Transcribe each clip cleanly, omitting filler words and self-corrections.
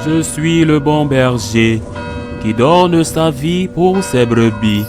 Je suis le bon berger qui donne sa vie pour ses brebis.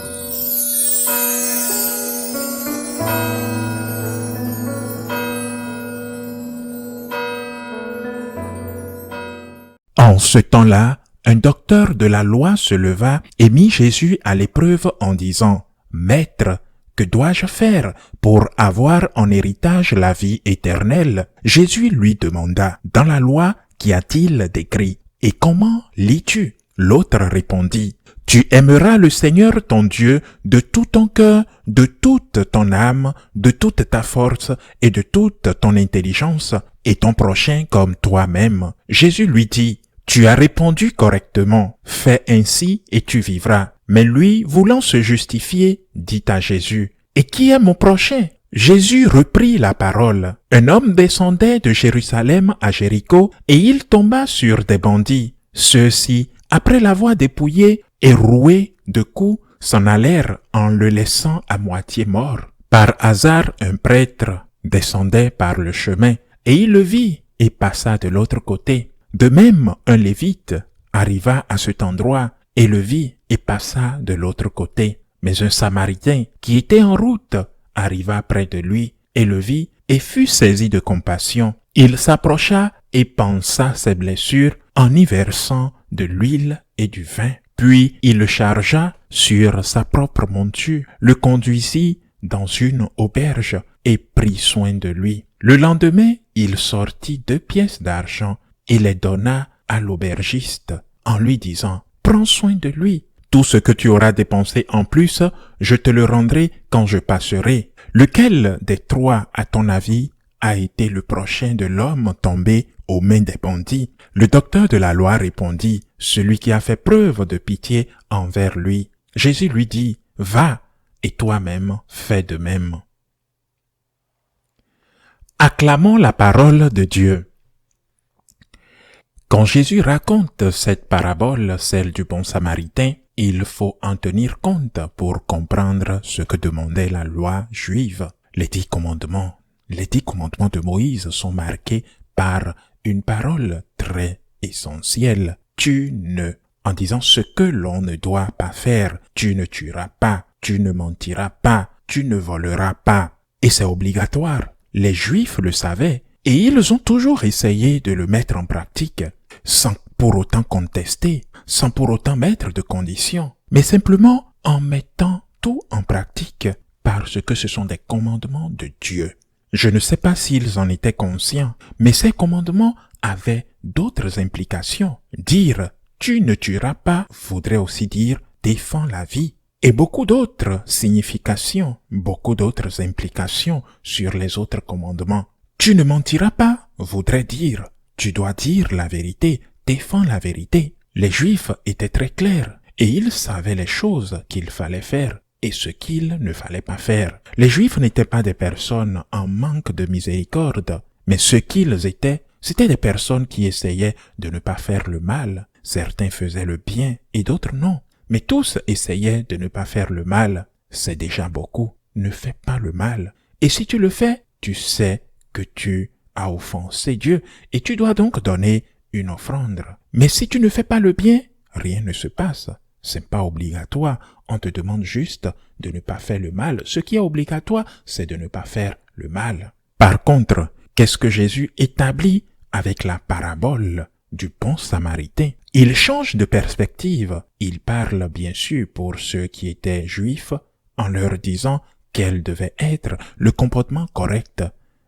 En ce temps-là, un docteur de la loi se leva et mit Jésus à l'épreuve en disant, « Maître, que dois-je faire pour avoir en héritage la vie éternelle ?» Jésus lui demanda, « Dans la loi, qu'y a-t-il d'écrit? Et comment lis-tu » L'autre répondit, « Tu aimeras le Seigneur ton Dieu de tout ton cœur, de toute ton âme, de toute ta force et de toute ton intelligence, et ton prochain comme toi-même. » Jésus lui dit, « Tu as répondu correctement, fais ainsi et tu vivras. » Mais lui, voulant se justifier, dit à Jésus, « Et qui est mon prochain ?» Jésus reprit la parole. Un homme descendait de Jérusalem à Jéricho et il tomba sur des bandits. Ceux-ci, après l'avoir dépouillé et roué de coups, s'en allèrent en le laissant à moitié mort. Par hasard, un prêtre descendait par le chemin et il le vit et passa de l'autre côté. De même, un lévite arriva à cet endroit et le vit et passa de l'autre côté. Mais un samaritain qui était en route arriva près de lui et le vit et fut saisi de compassion. Il s'approcha et pansa ses blessures en y versant de l'huile et du vin. Puis il le chargea sur sa propre monture, le conduisit dans une auberge et prit soin de lui. Le lendemain, il sortit 2 pièces d'argent et les donna à l'aubergiste en lui disant, « Prends soin de lui. Tout ce que tu auras dépensé en plus, je te le rendrai quand je passerai. Lequel des 3, à ton avis, a été le prochain de l'homme tombé aux mains des bandits? » Le docteur de la loi répondit, « Celui qui a fait preuve de pitié envers lui. » Jésus lui dit, « Va, et toi-même fais de même. » Acclamons la parole de Dieu. Quand Jésus raconte cette parabole, celle du bon samaritain, il faut en tenir compte pour comprendre ce que demandait la loi juive. Les 10 commandements de Moïse sont marqués par une parole très essentielle. Tu ne, en disant ce que l'on ne doit pas faire. Tu ne tueras pas, tu ne mentiras pas, tu ne voleras pas. Et c'est obligatoire. Les Juifs le savaient et ils ont toujours essayé de le mettre en pratique, sans pour autant contester, sans pour autant mettre de conditions, mais simplement en mettant tout en pratique, parce que ce sont des commandements de Dieu. Je ne sais pas s'ils en étaient conscients, mais ces commandements avaient d'autres implications. Dire « tu ne tueras pas » voudrait aussi dire « défends la vie ». Et beaucoup d'autres significations, beaucoup d'autres implications sur les autres commandements. Tu ne mentiras pas voudrait dire « tu dois dire la vérité, défends la vérité ». Les Juifs étaient très clairs et ils savaient les choses qu'il fallait faire et ce qu'il ne fallait pas faire. Les Juifs n'étaient pas des personnes en manque de miséricorde, mais ce qu'ils étaient, c'étaient des personnes qui essayaient de ne pas faire le mal. Certains faisaient le bien et d'autres non. Mais tous essayaient de ne pas faire le mal. C'est déjà beaucoup. Ne fais pas le mal. Et si tu le fais, tu sais que tu as offensé Dieu et tu dois donc donner une offrande. Mais si tu ne fais pas le bien, rien ne se passe. C'est pas obligatoire. On te demande juste de ne pas faire le mal. Ce qui est obligatoire, c'est de ne pas faire le mal. Par contre, qu'est-ce que Jésus établit avec la parabole du bon samaritain? Il change de perspective. Il parle bien sûr pour ceux qui étaient juifs en leur disant quel devait être le comportement correct.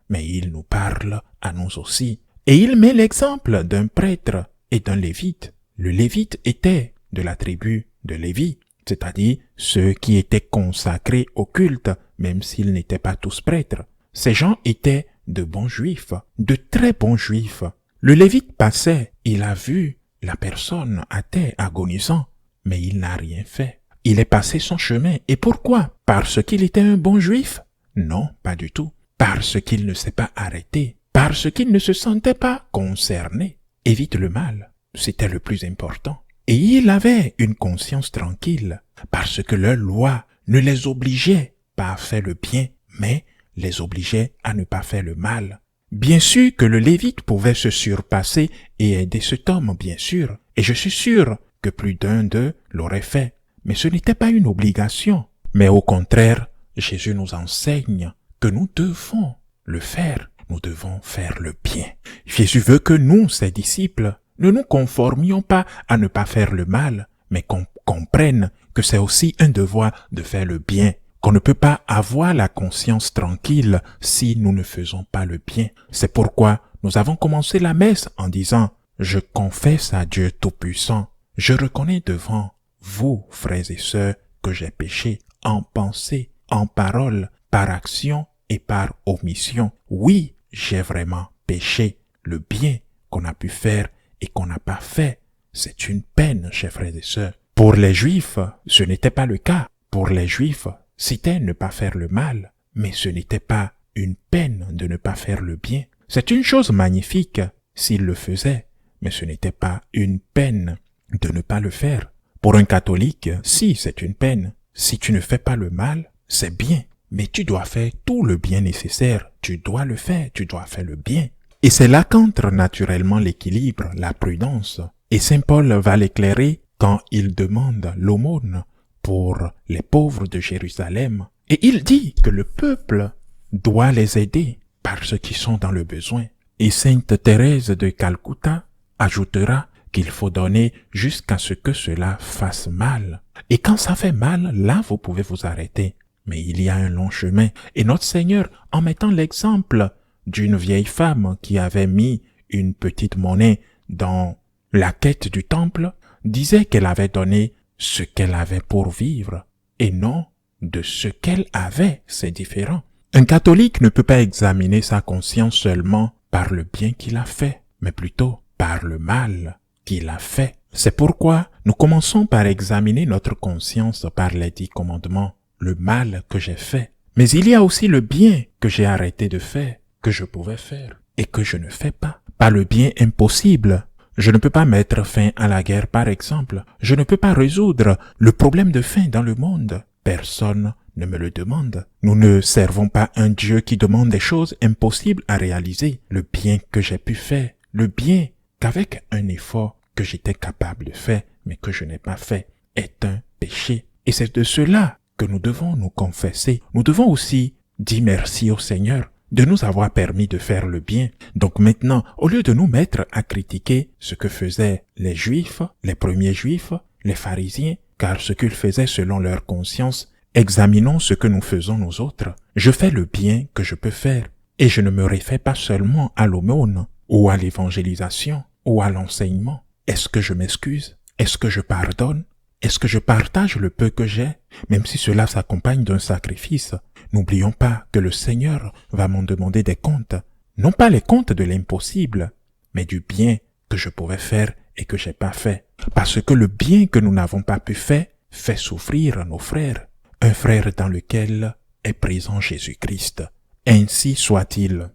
Mais il nous parle à nous aussi. Et il met l'exemple d'un prêtre et d'un lévite. Le lévite était de la tribu de Lévi, c'est-à-dire ceux qui étaient consacrés au culte, même s'ils n'étaient pas tous prêtres. Ces gens étaient de bons juifs, de très bons juifs. Le lévite passait, il a vu la personne athée agonisant, mais il n'a rien fait. Il est passé son chemin. Et pourquoi? Parce qu'il était un bon juif? Non, pas du tout. Parce qu'il ne s'est pas arrêté. Parce qu'il ne se sentait pas concerné. Évite le mal. C'était le plus important. Et il avait une conscience tranquille, parce que leur loi ne les obligeait pas à faire le bien, mais les obligeait à ne pas faire le mal. Bien sûr que le Lévite pouvait se surpasser et aider cet homme, bien sûr, et je suis sûr que plus d'un d'eux l'aurait fait. Mais ce n'était pas une obligation. Mais au contraire, Jésus nous enseigne que nous devons le faire. Nous devons faire le bien. Jésus veut que nous, ses disciples, ne nous conformions pas à ne pas faire le mal, mais qu'on comprenne que c'est aussi un devoir de faire le bien, qu'on ne peut pas avoir la conscience tranquille si nous ne faisons pas le bien. C'est pourquoi nous avons commencé la messe en disant « Je confesse à Dieu Tout-Puissant, je reconnais devant vous, frères et sœurs, que j'ai péché en pensée, en parole, par action et par omission. Oui, j'ai vraiment péché. Le bien qu'on a pu faire et qu'on n'a pas fait, c'est une peine, chers frères et sœurs. Pour les Juifs, ce n'était pas le cas. Pour les Juifs, c'était ne pas faire le mal, mais ce n'était pas une peine de ne pas faire le bien. C'est une chose magnifique s'ils le faisaient, mais ce n'était pas une peine de ne pas le faire. Pour un catholique, si, c'est une peine. Si tu ne fais pas le mal, c'est bien. Mais tu dois faire tout le bien nécessaire. Tu dois le faire, tu dois faire le bien. Et c'est là qu'entre naturellement l'équilibre, la prudence. Et Saint Paul va l'éclairer quand il demande l'aumône pour les pauvres de Jérusalem. Et il dit que le peuple doit les aider par ceux qui sont dans le besoin. Et Sainte Thérèse de Calcutta ajoutera qu'il faut donner jusqu'à ce que cela fasse mal. Et quand ça fait mal, là vous pouvez vous arrêter. Mais il y a un long chemin. Et notre Seigneur, en mettant l'exemple d'une vieille femme qui avait mis une petite monnaie dans la quête du temple, disait qu'elle avait donné ce qu'elle avait pour vivre, et non de ce qu'elle avait, c'est différent. Un catholique ne peut pas examiner sa conscience seulement par le bien qu'il a fait, mais plutôt par le mal qu'il a fait. C'est pourquoi nous commençons par examiner notre conscience par les 10 commandements, le mal que j'ai fait. Mais il y a aussi le bien que j'ai arrêté de faire, que je pouvais faire, et que je ne fais pas. Pas le bien impossible. Je ne peux pas mettre fin à la guerre, par exemple. Je ne peux pas résoudre le problème de faim dans le monde. Personne ne me le demande. Nous ne servons pas un Dieu qui demande des choses impossibles à réaliser. Le bien que j'ai pu faire, le bien qu'avec un effort que j'étais capable de faire, mais que je n'ai pas fait, est un péché. Et c'est de cela que nous devons nous confesser. Nous devons aussi dire merci au Seigneur de nous avoir permis de faire le bien. Donc maintenant, au lieu de nous mettre à critiquer ce que faisaient les Juifs, les premiers Juifs, les pharisiens, car ce qu'ils faisaient selon leur conscience, examinons ce que nous faisons nous autres. Je fais le bien que je peux faire, et je ne me réfère pas seulement à l'aumône, ou à l'évangélisation, ou à l'enseignement. Est-ce que je m'excuse? Est-ce que je pardonne? Est-ce que je partage le peu que j'ai, même si cela s'accompagne d'un sacrifice? N'oublions pas que le Seigneur va m'en demander des comptes, non pas les comptes de l'impossible, mais du bien que je pouvais faire et que j'ai pas fait. Parce que le bien que nous n'avons pas pu faire fait souffrir nos frères, un frère dans lequel est présent Jésus-Christ. Ainsi soit-il.